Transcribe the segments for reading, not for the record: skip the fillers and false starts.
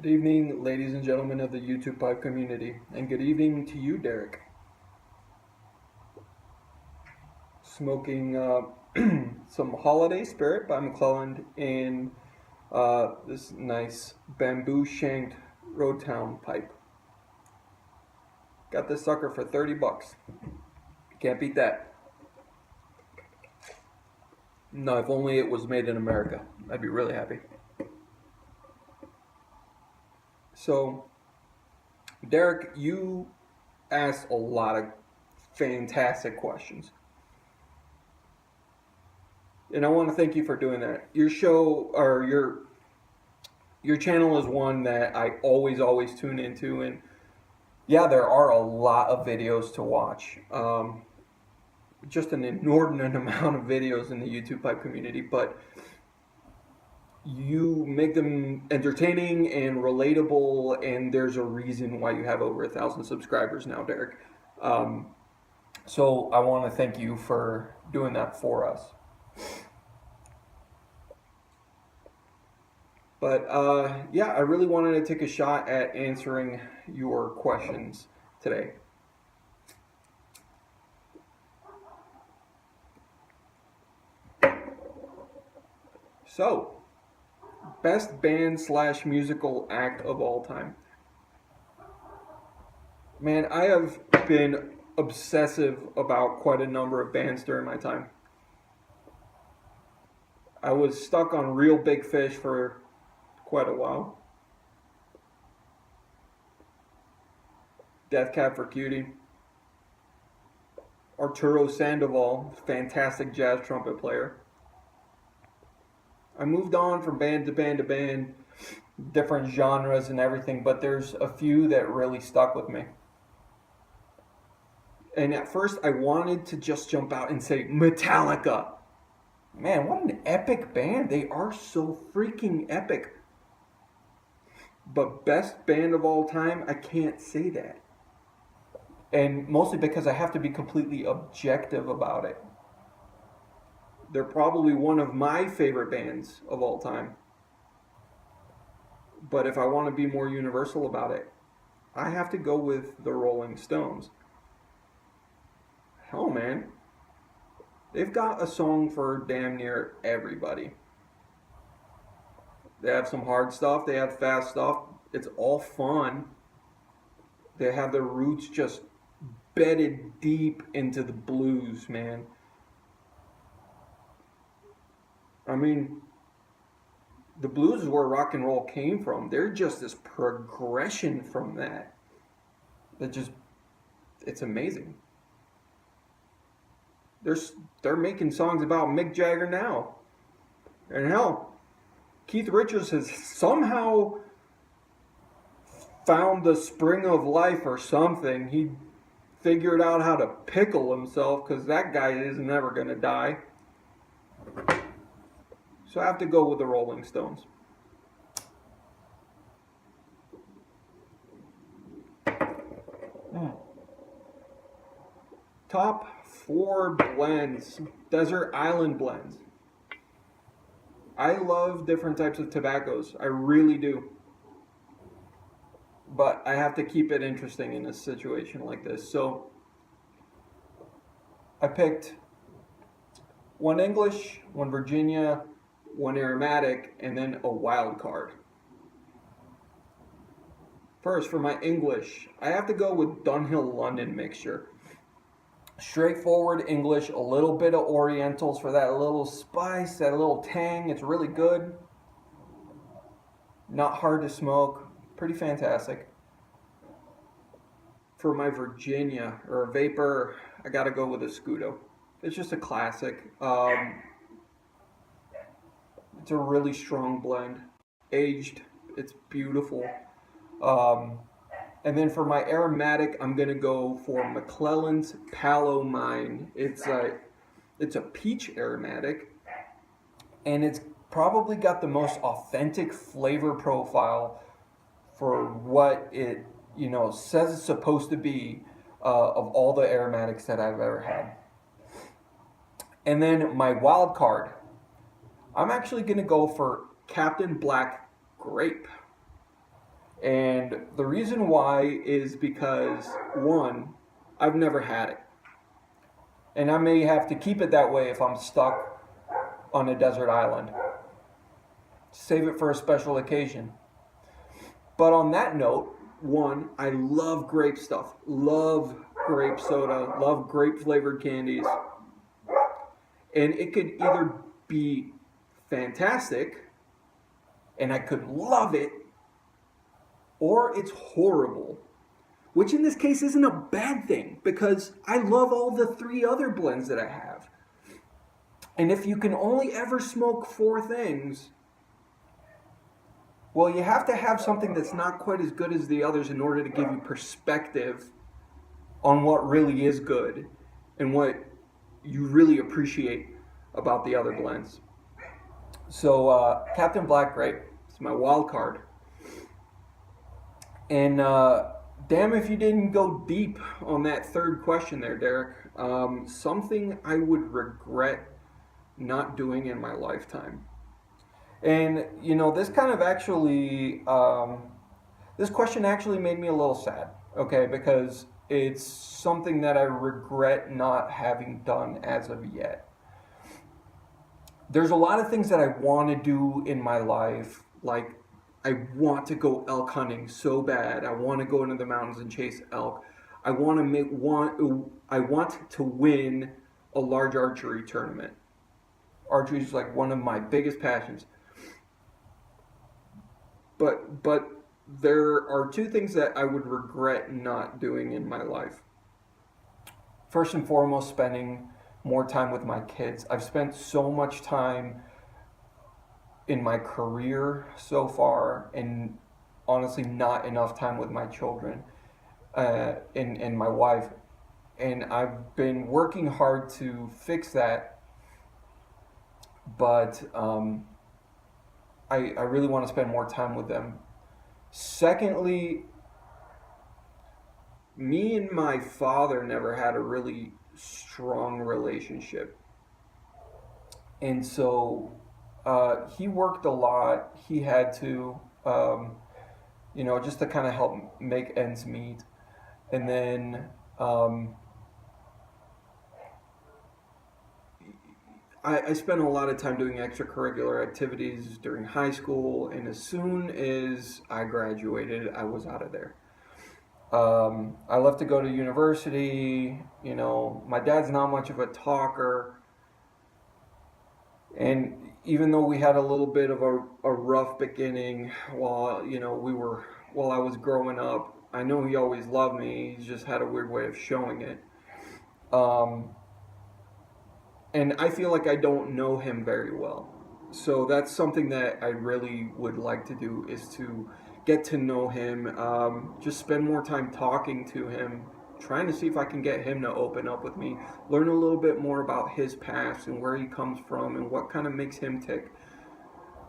Good evening, ladies and gentlemen of the YouTube Pipe community, and good evening to you, Derek. Smoking some Holiday Spirit by McClelland in this nice bamboo shanked Roadtown pipe. Got this sucker for 30 bucks. Can't beat that. No, if only it was made in America. I'd be really happy. So, Derek, you asked a lot of fantastic questions. And I want to thank you for doing that. Your show or your channel is one that I always tune into, and yeah, there are a lot of videos to watch. Just an inordinate amount of videos in the YouTube Pipe community, but you make them entertaining and relatable, and there's a reason why you have over 1,000 subscribers now, Derek. So I want to thank you for doing that for us. But yeah, I really wanted to take a shot at answering your questions today. So, best band / musical act of all time. Man, I have been obsessive about quite a number of bands during my time. I was stuck on Real Big Fish for quite a while. Death Cab for Cutie. Arturo Sandoval, fantastic jazz trumpet player. I moved on from band to band to band, different genres and everything, but there's a few that really stuck with me. And at first I wanted to just jump out and say Metallica. Man, what an epic band. They are so freaking epic. But best band of all time, I can't say that. And mostly because I have to be completely objective about it. They're probably one of my favorite bands of all time. But if I want to be more universal about it, I have to go with the Rolling Stones. Hell, man. They've got a song for damn near everybody. They have some hard stuff, they have fast stuff. It's all fun. They have their roots just bedded deep into the blues, man. I mean, the blues is where rock and roll came from. They're just this progression from that. It's amazing. They're making songs about Mick Jagger now. And hell, Keith Richards has somehow found the spring of life or something. He figured out how to pickle himself, because that guy is never going to die. So I have to go with the Rolling Stones. Top 4 blends, desert island blends. I love different types of tobaccos. I really do. But I have to keep it interesting in a situation like this. So I picked 1 English, 1 Virginia, 1 aromatic, and then a wild card. First, for my English, I have to go with Dunhill London mixture. Straightforward English, a little bit of Orientals for that little spice, that little tang. It's really good. Not hard to smoke. Pretty fantastic. For my Virginia, or a vapor, I gotta go with a Scudo. It's just a classic. It's a really strong blend. Aged, it's beautiful. And then for my aromatic, I'm gonna go for McClelland's Palo Mine. It's a peach aromatic, and it's probably got the most authentic flavor profile for what it says it's supposed to be of all the aromatics that I've ever had. And then my wild card, I'm actually gonna go for Captain Black Grape. And the reason why is because, one, I've never had it. And I may have to keep it that way if I'm stuck on a desert island. Save it for a special occasion. But on that note, one, I love grape stuff. Love grape soda. Love grape flavored candies. And it could either be fantastic, and I could love it, or it's horrible. Which in this case isn't a bad thing, because I love all the 3 other blends that I have. And if you can only ever smoke 4 things, well, you have to have something that's not quite as good as the others in order to give you perspective on what really is good and what you really appreciate about the other blends. So Captain Black Grape is my wild card. And damn if you didn't go deep on that third question there, Derek. Something I would regret not doing in my lifetime. And, you know, this kind of actually, this question actually made me a little sad, okay, because it's something that I regret not having done as of yet. There's a lot of things that I want to do in my life, like I want to go elk hunting so bad. I want to go into the mountains and chase elk. I want to win a large archery tournament. Archery is like one of my biggest passions. But there are 2 things that I would regret not doing in my life. First and foremost, spending more time with my kids. I've spent so much time in my career so far, and honestly not enough time with my children and my wife. And I've been working hard to fix that, but I really want to spend more time with them. Secondly, me and my father never had a really strong relationship. And so he worked a lot. He had to, just to kind of help make ends meet. And then I spent a lot of time doing extracurricular activities during high school, and as soon as I graduated, I was out of there. I left to go to university. You know, my dad's not much of a talker, and even though we had a little bit of a rough beginning while I was growing up, I know he always loved me. He just had a weird way of showing it. And I feel like I don't know him very well. So that's something that I really would like to do, is to get to know him, just spend more time talking to him, trying to see if I can get him to open up with me, learn a little bit more about his past and where he comes from and what kind of makes him tick.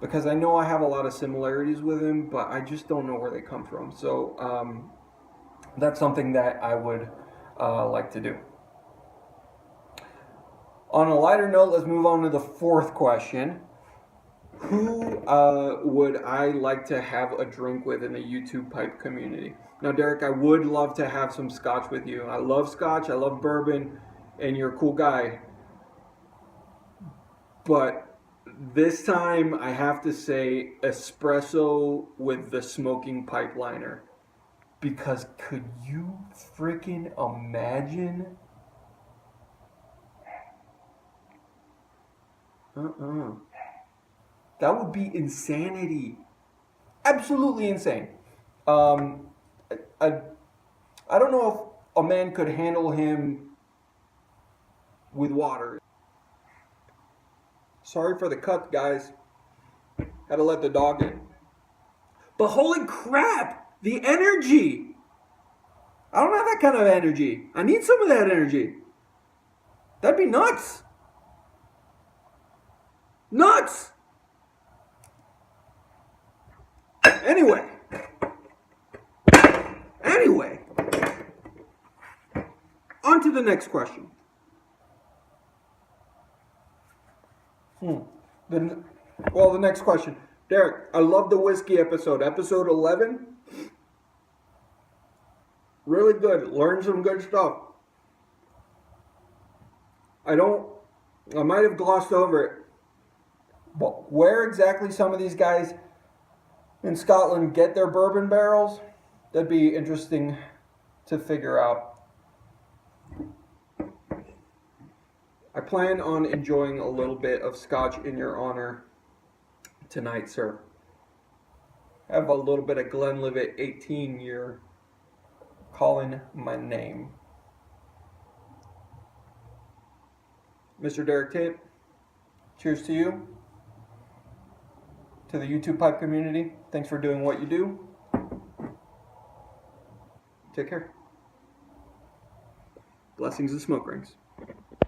Because I know I have a lot of similarities with him, but I just don't know where they come from. So that's something that I would like to do. On a lighter note, let's move on to the 4th question. Who would I like to have a drink with in the YouTube pipe community? Now, Derek, I would love to have some scotch with you. I love scotch, I love bourbon, and you're a cool guy. But this time, I have to say espresso with the smoking pipe liner. Because could you freaking imagine? That would be insanity. Absolutely insane. I don't know if a man could handle him with water. Sorry for the cut, guys. Had to let the dog in. But holy crap! The energy! I don't have that kind of energy. I need some of that energy. That'd be nuts. Nuts! Anyway. On to the next question. The next question. Derek, I love the whiskey episode. Episode 11. Really good. Learned some good stuff. I might have glossed over it. But where exactly some of these guys in Scotland get their bourbon barrels, that'd be interesting to figure out. I plan on enjoying a little bit of scotch in your honor tonight, sir. I have a little bit of Glenlivet 18 year calling my name. Mr. Derek Tate, cheers to you. To the YouTube Pipe community, thanks for doing what you do. Take care. Blessings and smoke rings.